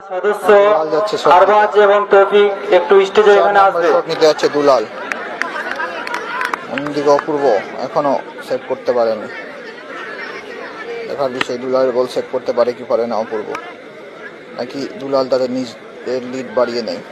সদস্য আরবাজ এবং তৌফিক একটু স্টেজে এখানে আসবে। শট নিতে যাচ্ছে দুলাল, অন্যদিকে অপূর্ব এখনো সেভ করতে পারেনি। দেখার বিষয় দুলালের বল সেভ করতে পারে কি পারে না অপূর্ব, নাকি দুলাল তাদের নিজের লিড বাড়িয়ে নেয়।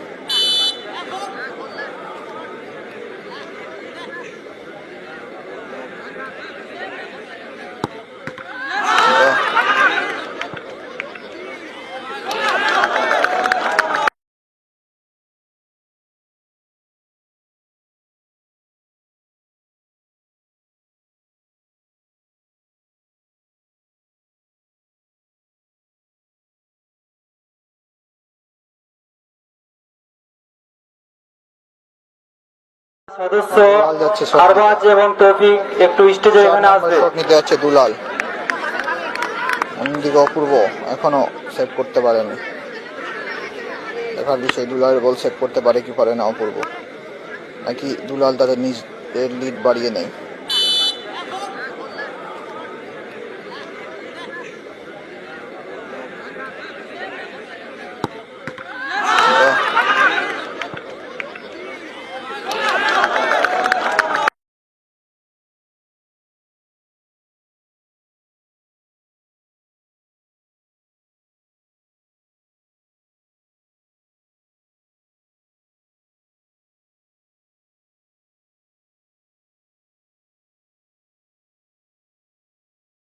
সদস্য আরবাজ এবং তৌফিক একটু স্টেজে এখানে আসবে। শট নিতে যাচ্ছে দুলাল, অন্যদিকে অপূর্ব এখনো সেভ করতে পারেনি। দেখার বিষয় দুলালের বল সেভ করতে পারে কি পারে না অপূর্ব, নাকি দুলাল তাদের নিজের লিড বাড়িয়ে নেয়।